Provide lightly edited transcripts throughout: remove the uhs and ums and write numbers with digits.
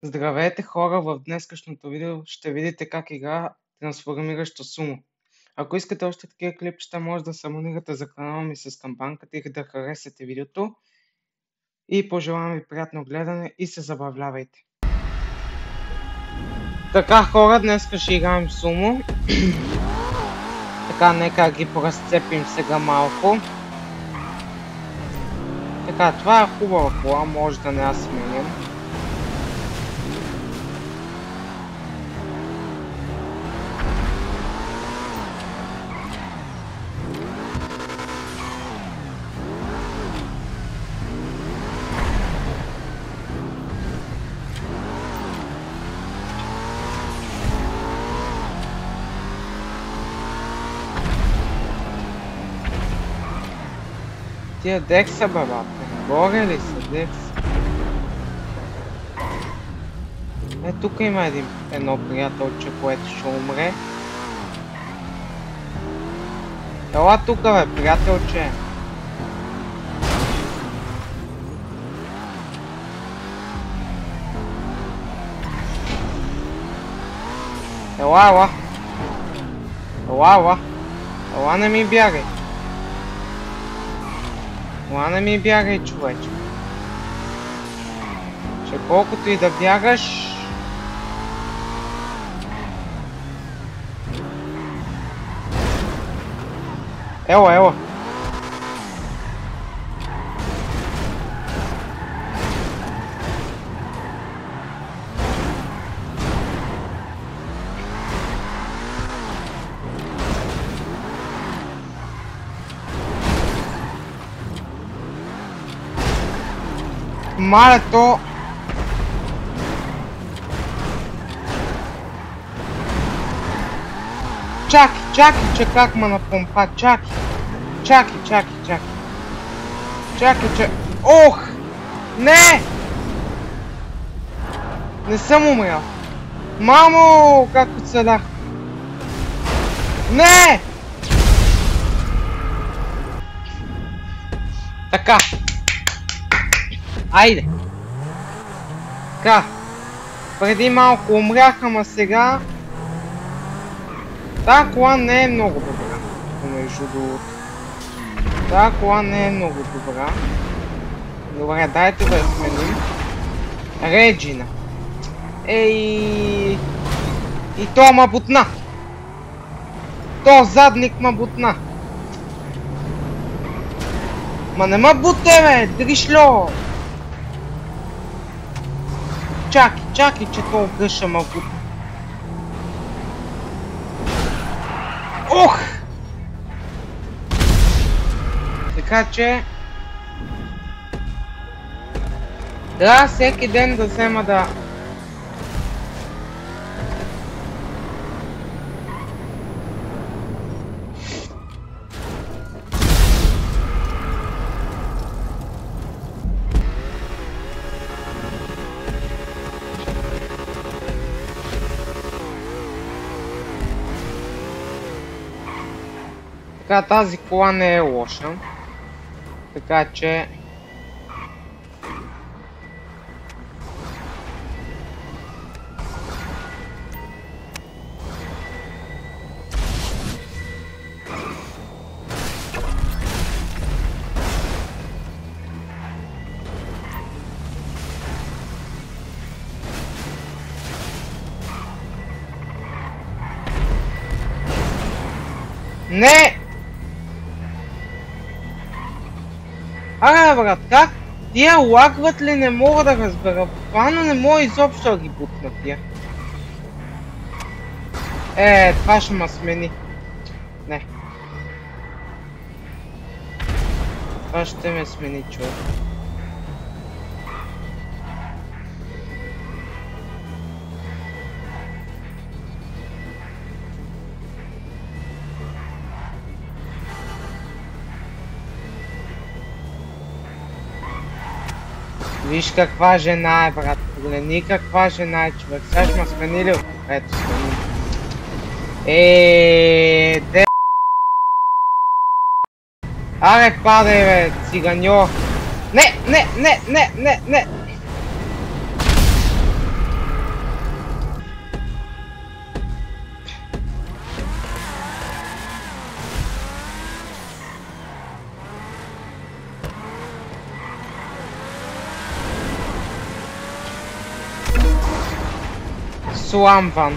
Здравейте хора, в днескашното видео ще видите как игра трансформиращо сумо. Ако искате още такива клипчета, може да се абонирате за канала ми с камбанката и да харесате видеото. И пожелавам ви приятно гледане и се забавлявайте. Така хора, днес ще играем сумо. Така, нека ги поразцепим сега малко. Така, това е хубава кола, може да не я сменям. Тия Декса, бабата, горе ли са Декса? Тук има едно приятелче, което ще умре. Ела тук бе, приятелче. Ела. Ела не ми бягай. Ела не ми бягай, човече. Че колкото и да бягаш... Ела. Мале то... Чакай, че как ма напомпа, чакай. Ох! Не! Не съм умрял. Мамо, как оцелях. Не! Така. Айде! Така. Преди малко умрях, ама сега... Тая кола не е много добра. Между другото. Тая кола не е много добра. Добре, дайте да я сменим. Реджина. Ей! И то ма бутна. То задник ма бутна. Ма не ма буте, бе! Дришло! Чакай, че то гъша ма бутна. Ох! Така че... Трябва всеки ден да взема да... Така, тази кола не е лоша. Така че... Не! Аре, брат, как? Тия лагват ли, не мога да разбера. Буквално не мога изобщо да ги бутна тия. Това ще ма смени. Не. Това ще ме смени, човек. Виж каква жена е, брат. Погледни каква жена е, човек. Сега ще ме смени ли? Ето, смени. Де... Аре, падай, бе, циганьо! Не! Сламван.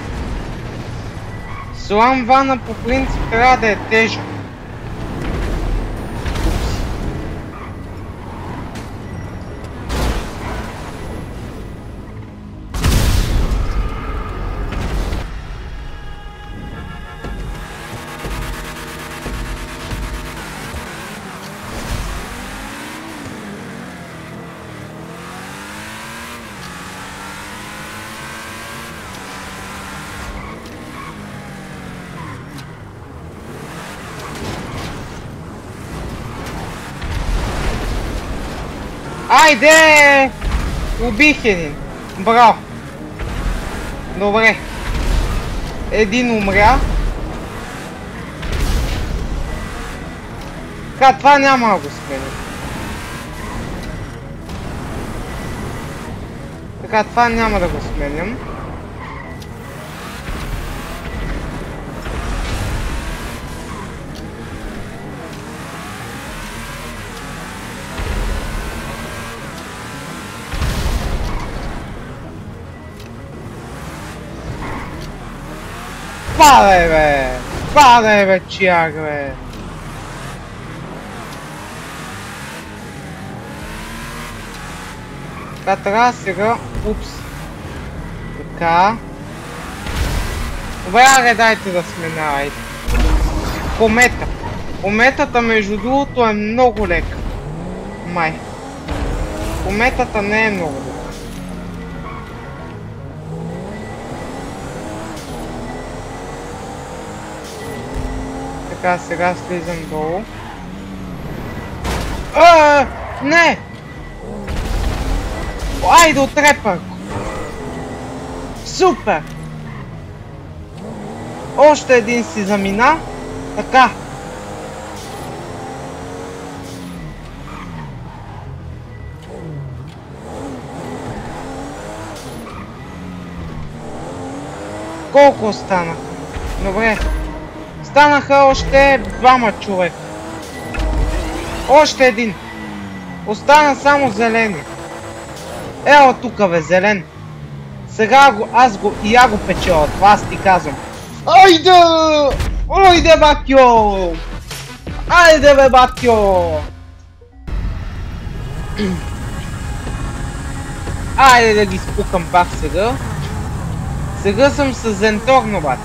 Сламвана по принцип трябва да е тежък. Айде! Убих един. Браво. Добре. Един умря. Така, това няма да го сменим. Така, това няма да го сменим. Падай, бе! Падай, бе, чияк, бе! Така, трябва сега... Упс. Така. Добре, дайте да сменявайте. Комета. Кометата, между другото, е много лека. Май. Кометата не е много лека. Така, сега слизам долу. Не! Айде, отрепах го! Супер! Още един си замина. Така. Колко останаха? Добре. Станаха още двама човека. Още един. Остана само зелени. Ео тука, бе, зелен. Сега я го печела, това аз ти казвам. Айде! Айде, батьо! Айде, бе, батьо! Айде да ги спукам пак сега. Сега съм с Зенторно, бат.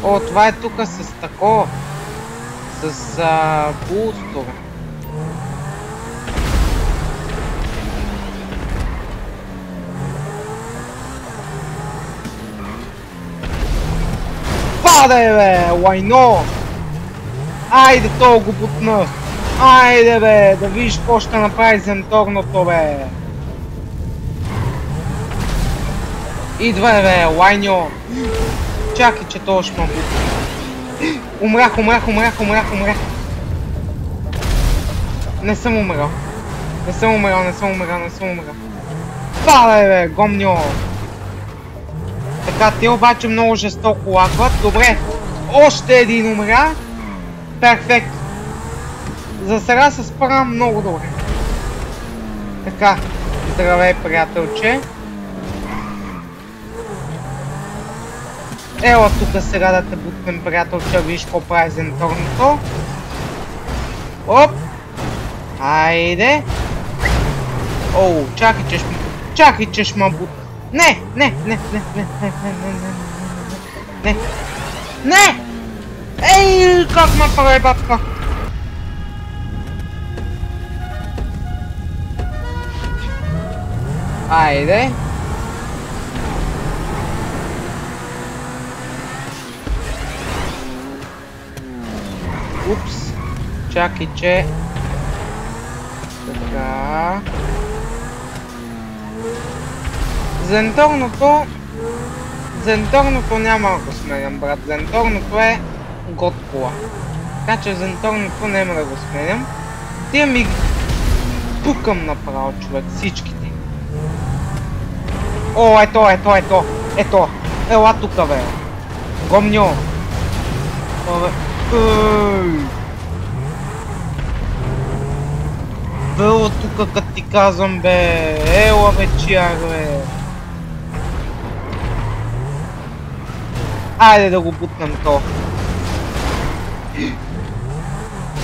О, това е тука с такова. С булстора. Падай, бе, лайно! Айде, то го бутнах! Айде, бе, да видиш какво ще направи Зенторното, бе! Идвай, бе, лайньо! Чакай, че то ще ме бутна. Умрях. Не съм умрял. Падай, бе, гомньо! Така, те обаче много жестоко лагват. Добре, още един умря. Перфект. За сега се справям много добре. Така, здравей, приятелче. Ела тук сега да те бутнем, приятелче, виж какво прави Зенторното. Оп! Айде! Оу, чакай, че ще ме бутна. Не! Ей, как ме прави, батка? Айде! Упс! Чакай, че... Така... Зенторното няма да го сменям, брат. Зенторното е год кола. Така че Зенторното няма да го сменям. Тия ми пукам направо, човек, всичките. О, ето. Ела тука, бе. Гомньо. Ело тука, като ти казвам, бе. Ела, бе, чияр, бе. Айде да го бутнем то.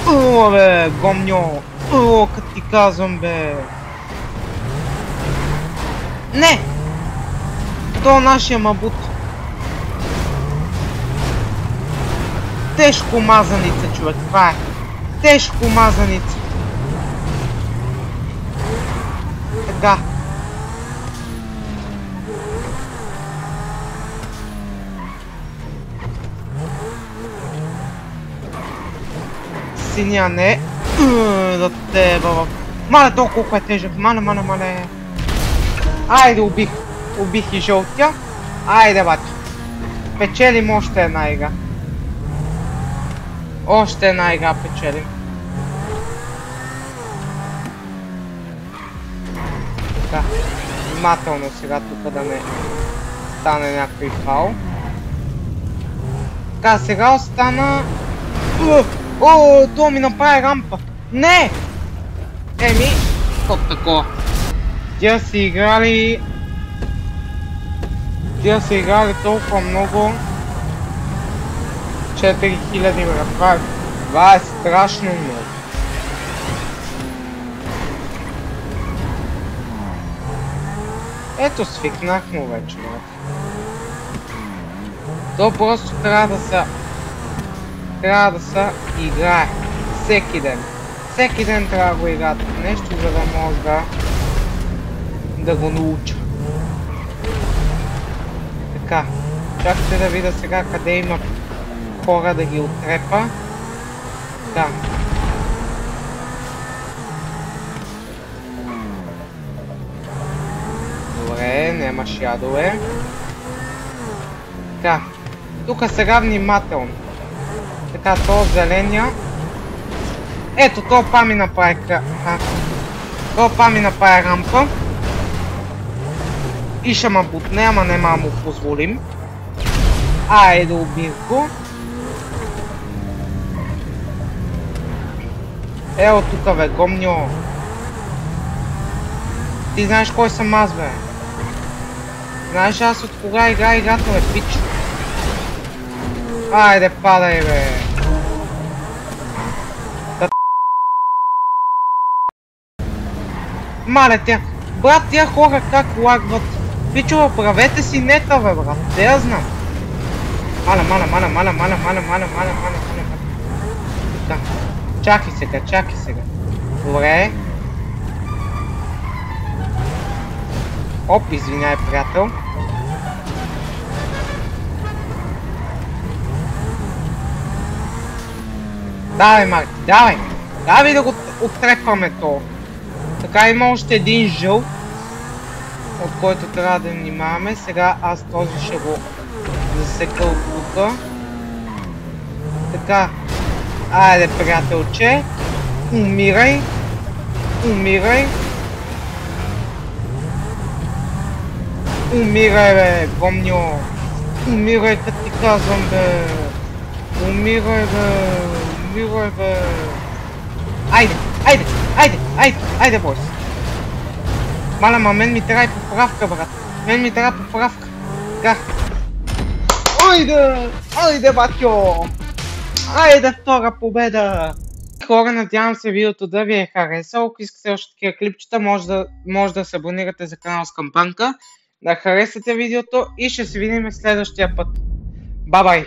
Ело, бе, гомньо. Ело, като ти казвам, бе. Не! То нашия мабут. Тежко мазаница, човек, това е. Тежко мазаница. Така. Синя не. Да те баба. Мале, то колко е тежък. Мале. Айде, убих и жълтия. Айде, бати. Печелим още една игра. Още една игра печелим. Така. Внимателно сега тук да не стане някой фал. Така, сега остана... О, то ми направи рампа. Не! Еми, то такова. Тя си играли толкова много. 4000 брат. Това е страшно много. Ето, свикнах му вече, брат. То просто трябва да се играе. Всеки ден. Всеки ден трябва да го играе нещо, за да може да го науча. Така, чакайте да видя сега къде има хора да ги отрепа. Да. Добре, нямаш ядове. Така, тук сега внимателно. Така, то зеления. Ето, то па ми направи рампа. И ще ма бутне, ама нема му позволим. Айде, убих го. Ео тука, бе, гомньо. Ти знаеш кой съм аз, бе? Знаеш аз от кога играя играта, бе, пич? Айде, падай, бе. Мале, брат, тия хора как лагват. Пичова, правете си нета, бе, брат. Те я знам. Маля. Така. Чакай сега. Добре. Оп, извиняй, приятел. Давай, Марти, давай. Давай да го оттрепаме то. Така, има още един жълт, от който трябва да внимаваме. Сега аз този ще го засека от тука. Така. Айде, приятелче. Умирай, бе, гомньо. Умирай, като ти казвам, бе. Умирай, бе. Айде, бойс. Маля, мен ми трябва и поправка, брат. Така. Айде, батьо. Айде, втора победа. Хора, надявам се видеото да ви е харесало. Ако искате още такива клипчета, може да се абонирате за канал с камбанка, да харесате видеото и ще се видим следващия път. Бай-бай!